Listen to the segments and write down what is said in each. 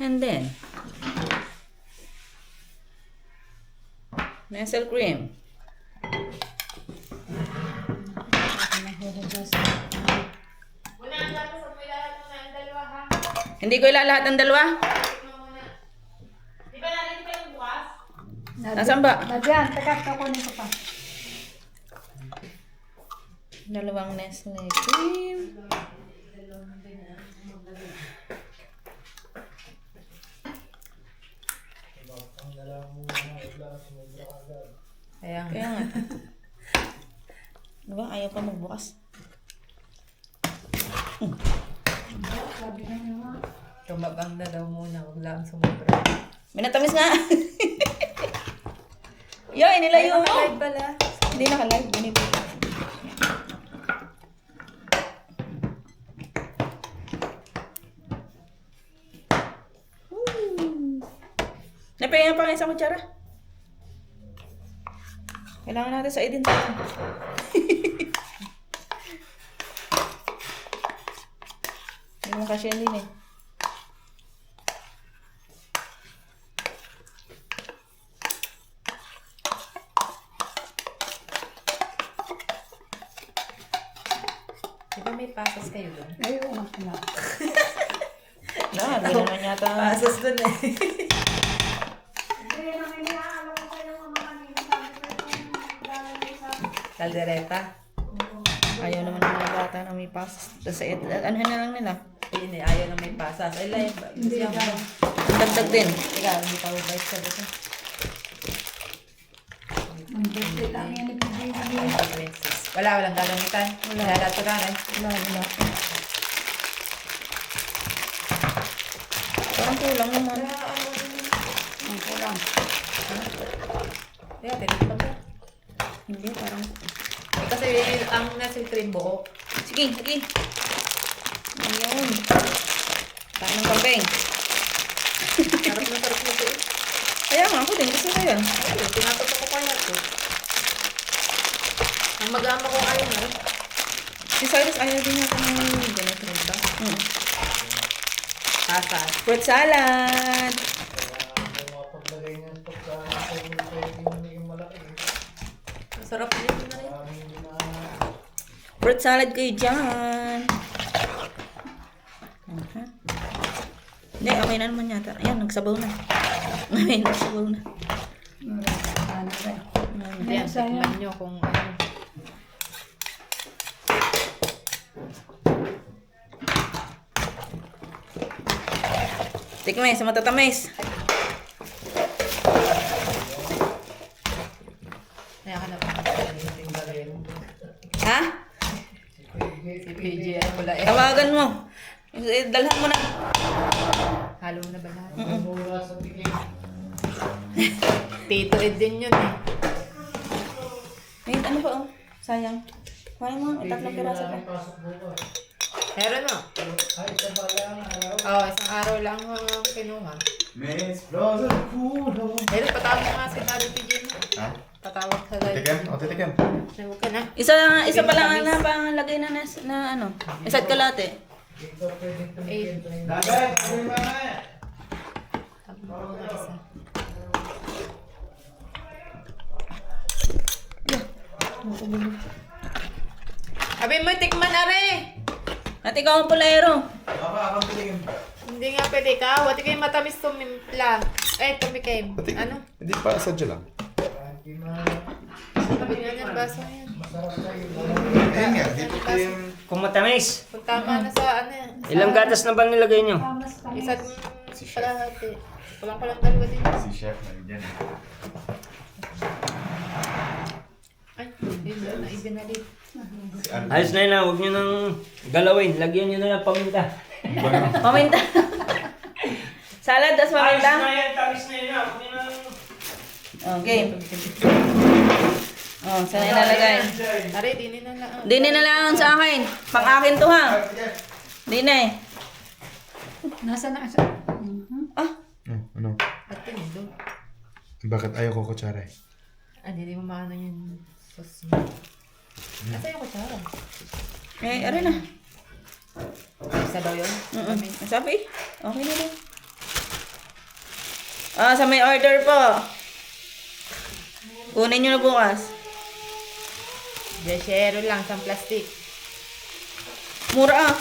And then, Nestle cream. Hindi ko ilalahat ng dalawa. Di ba natin pa yung bukas? Nasaan ba? Diyan, teka, kukunin ko pa. Dalawang Nestle cream. Kaya Kaya nga. Diba? Ayaw pa magbukas. tumabang na daw muna. Huwag lang sumubra. Minatamis nga. Yo, inilayo mo. Live pala. Hindi naka-live. Ganito. Napahinga pa kayo sa kutsara. Kailangan natin sa identity. Hindi mo kasi din eh. Di ba may pasas kayo doon? Ayun, na. Hindi naman yata. Pasas doon eh. Kaldereta. Ayaw naman ng mga bata na may pasas. Ano na lang nila? Ayun eh, ayaw na may pasas. Ay, live. Hindi Gusto daw. Ang dagdag din. Ikaw, hindi pa ubay sa dito. Ang birthday lang yan ni Pidgey. Princess. Walang gagamitan. Wala lahat ko na eh. Wala. Parang kulang naman. Ang kulang. Kaya, tinitipag ka. Hindi, parang... Eh, kasi ang nasa cream buo. Sige, sige. Ayun. Kain ng kambing. Sarap na sarap nito eh. Kaya nga, ako din. Gusto ko yan. Ayun, tinatato ko kaya to. Ang mag-ama ko ayaw na rin. Si Cyrus ayaw din natin ng ganito rin ba? Pasas. Fruit salad. Masarap din na rin. Fruit salad kayo dyan. Hindi, okay na naman yata. Ayan, nagsabaw na. Ay, nagsabaw na. Ano ba? Hindi, tikman nyo kung ano. Tikmay, sa matatamis. Kaya ka na pa. Ha? Si PJ, ano pala eh. Tawagan mo. Dalhan mo na. Halo mo na ba lahat? Tito Ed din yun eh. Wait, ano pa oh? Sayang. Kuhanin mo, tatlong piraso pa. Meron no? Oo, isang araw lang ang kinuha. Miss Frozen Kulo. Meron, patawag mo nga si Daddy PJ mo. Ha? Patawag sa live. Titikim? O, titikim. Huwag ka na. Isa pa lang na panglagay na ano. Isa't kalate. 8. Dagay! Ano yung mga? Tapos na isa. Abi mo, tikman are! At ikaw ang pulero. Baka akong titikim. Hindi nga pwede ka. Wati kayo matamis tumimpla. Eh, tumikim. Ano? Hindi pa, sadya lang. Sabi nga niyan, baso yan. Ayun nga, dito ko yung... Kung matamis, Kung tama na sa ano yan. ilang gatas na ba nilagay nyo? Tamas pa. Isa't Si Chef. kalahati. Kulang dalawa din. Si Chef na dyan. Ay, yun doon na ibinalit. Si Alvin. Ayos na yun, huwag nyo nang galawin. Lagyan nyo na ng paminta. Paminta. Salad, tas paminta. yan, tamis na yun. Huwag nyo nang... Okay. Oh, saan ilalagay? Are, dinin na lang. Dini na lang sa akin. Pang akin to ha. Dini. Nasa na siya? Ah, Ano? At yun, doon. Bakit ayaw ko kutsara eh? Ah, hindi mo maano yung sauce mo. Asa yung kutsara? eh, aray na. Isa daw yun? Sabi, okay na din. Sa may order po. Kunin nyo na bukas. Desero lang, sa plastic. Mura ah.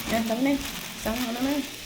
Yan, tama na yun. Isang ano na yun.